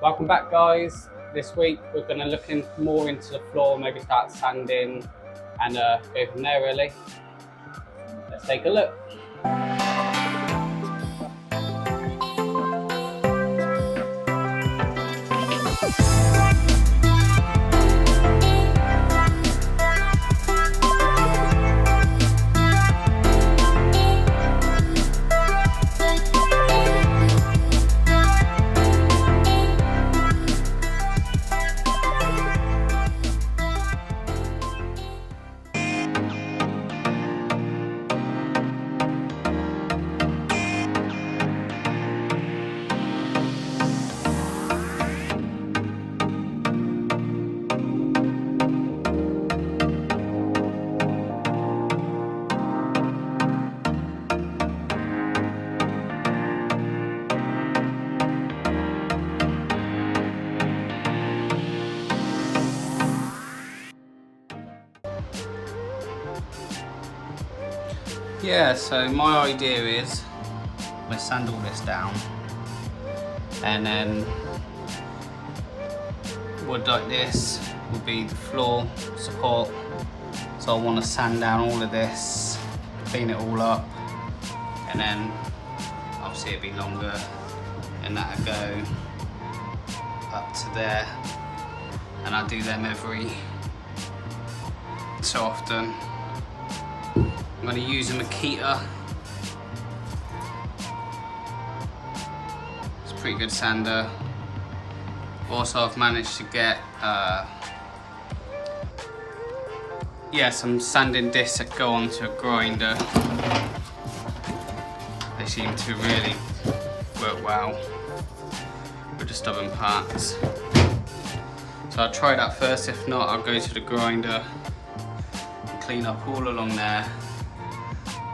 Welcome back, guys. This week we're going to look more into the floor, maybe start sanding and go from there really. Let's take a look. Yeah, so my idea is we sand all this down and then wood like this will be the floor support. So I want to sand down all of this, clean it all up, and then obviously it'll be longer and that'll go up to there, and I do them every so often. I'm going to use a Makita. It's a pretty good sander. Also, I've managed to get some sanding discs that go onto a grinder. They seem to really work well with the stubborn parts. So I'll try that first. If not, I'll go to the grinder and clean up all along there.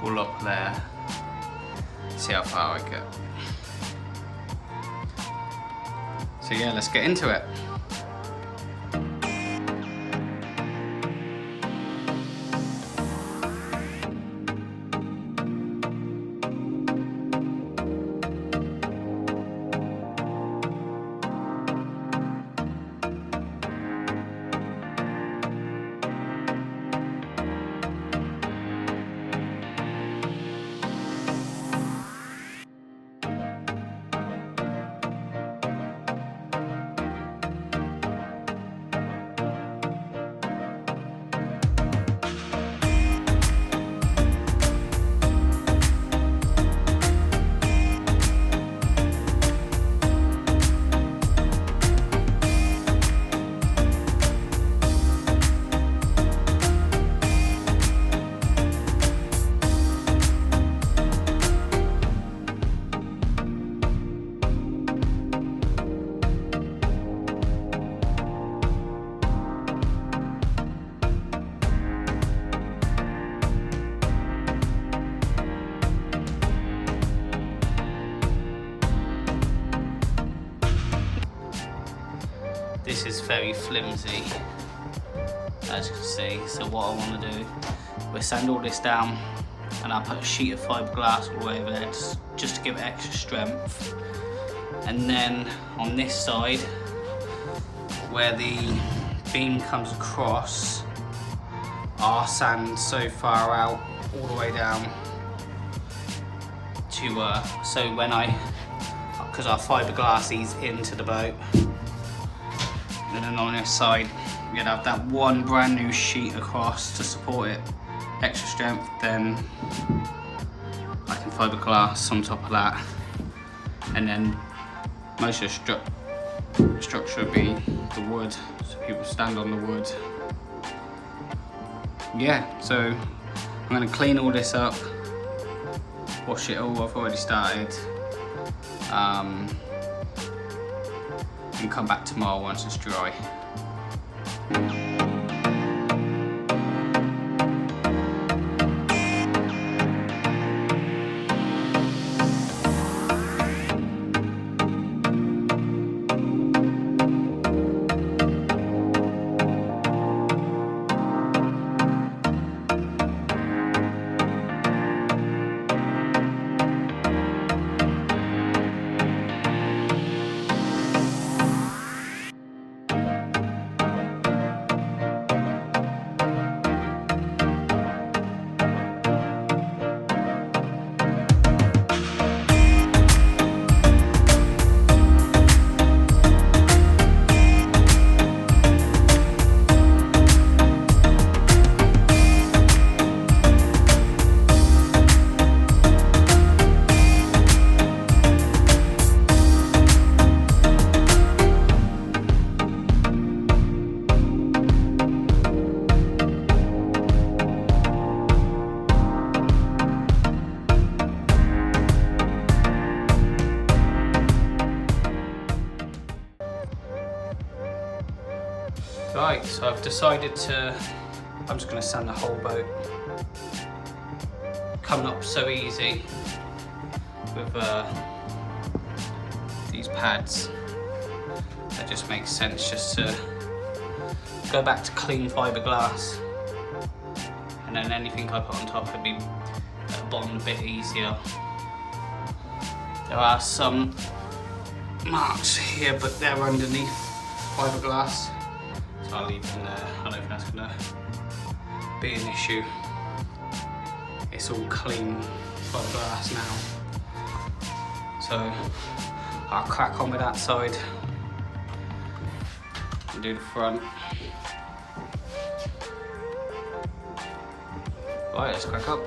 All up there, see how far I get. So yeah, let's get into it. This is very flimsy, as you can see. So what I want to do, we'll sand all this down, and I'll put a sheet of fiberglass all the way over there just to give it extra strength. And then on this side, where the beam comes across, I'll sand so far out all the way down to so when because our fiberglass eats into the boat. And then on this side, you'd have that one brand new sheet across to support it, extra strength. Then I can fiberglass on top of that, and then most of the structure would be the wood, so people stand on the wood. Yeah, so I'm going to clean all this up, wash it all. I've already started. And come back tomorrow once it's dry. Right, so I've decided I'm just going to sand the whole boat. Coming up so easy with these pads. That just makes sense just to go back to clean fiberglass, and then anything I put on top would be at the bottom a bit easier. There are some marks here, but they're underneath fiberglass, so I'll leave them there. I don't think that's gonna be an issue. It's all clean fiberglass now, so I'll crack on with that side and do the front. Right, let's crack up.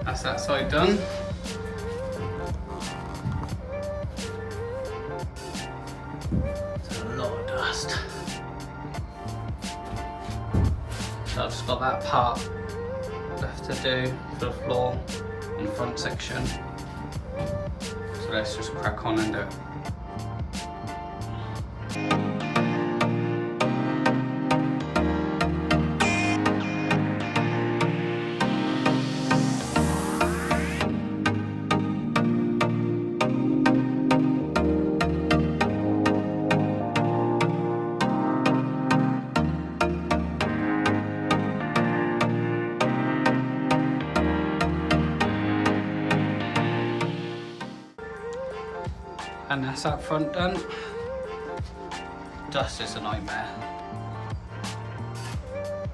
That's that side done. There's a lot of dust. So I've just got that part left to do for the floor and the front section. So let's just crack on and do it. And that's that front done. Dust is a nightmare.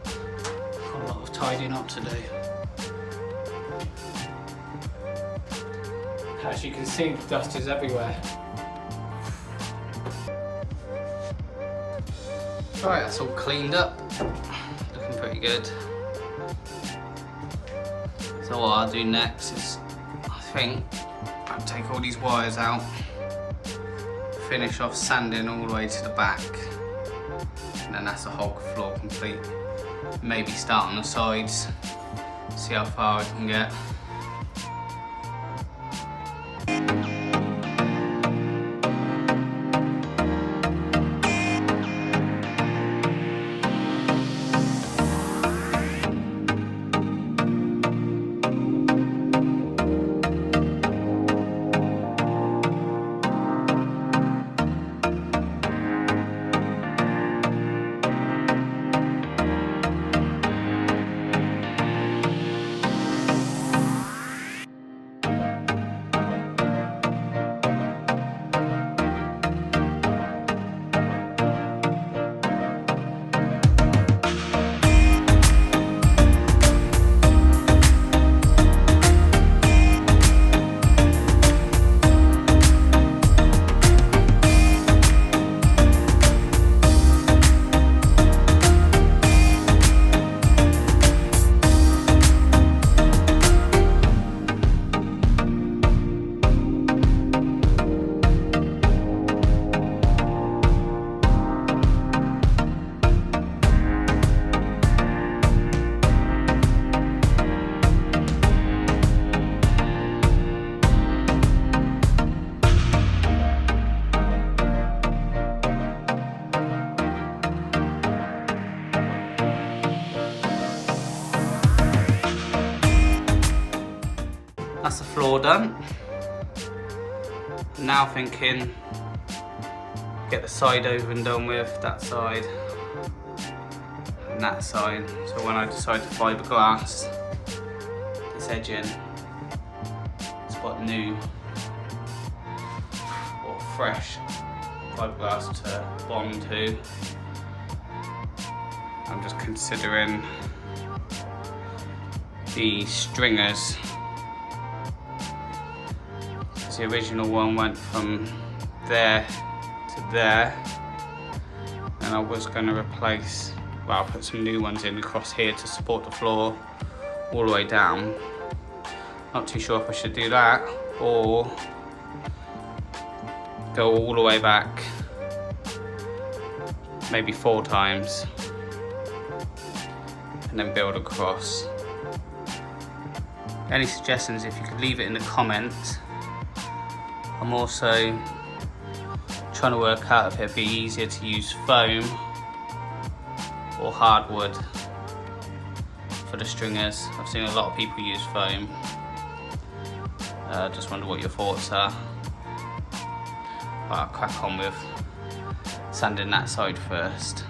Got a lot of tidying up to do. As you can see, the dust is everywhere. Right, that's all cleaned up. Looking pretty good. So what I'll do next is, I think, I'll take all these wires out, finish off sanding all the way to the back, and then that's the whole floor complete. Maybe start on the sides, see how far I can get. floor done. Now thinking, get the side over and done with, that side and that side. So when I decide to fiberglass this edge in, it's got new or fresh fiberglass to bond to. I'm just considering the stringers. The original one went from there to there, and I was going to replace, well, I'll put some new ones in across here to support the floor all the way down. Not too sure if I should do that or go all the way back, maybe 4 times, and then build across. Any suggestions, if you could leave it in the comments. I'm also trying to work out if it'd be easier to use foam or hardwood for the stringers. I've seen a lot of people use foam. Just wonder what your thoughts are. But I'll crack on with sanding that side first.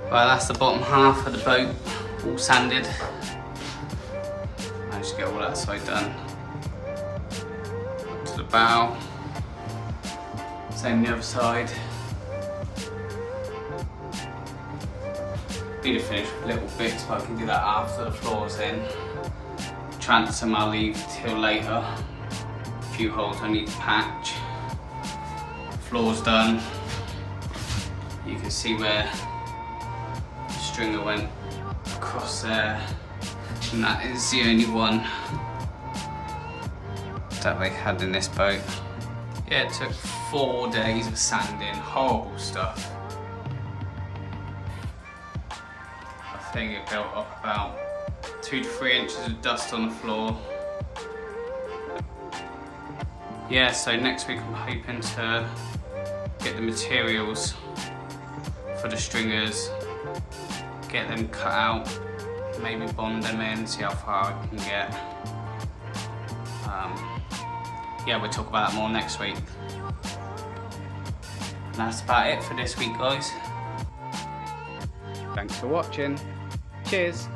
Well, that's the bottom half of the boat all sanded. Managed to get all that side done. Up to the bow. Same the other side. Need to finish with little bits, but I can do that after the floor's in. Transom I'll leave till later. A few holes I need to patch. Floor's done. You can see where the stringer went across there, and that is the only one that they had in this boat. Yeah, it took 4 days of sanding, horrible stuff. I think it built up about 2 to 3 inches of dust on the floor. Yeah, so next week I'm hoping to get the materials for the stringers, get them cut out, maybe bond them in, see how far I can get. Yeah, we'll talk about that more next week. And that's about it for this week, guys. Thanks for watching. Cheers.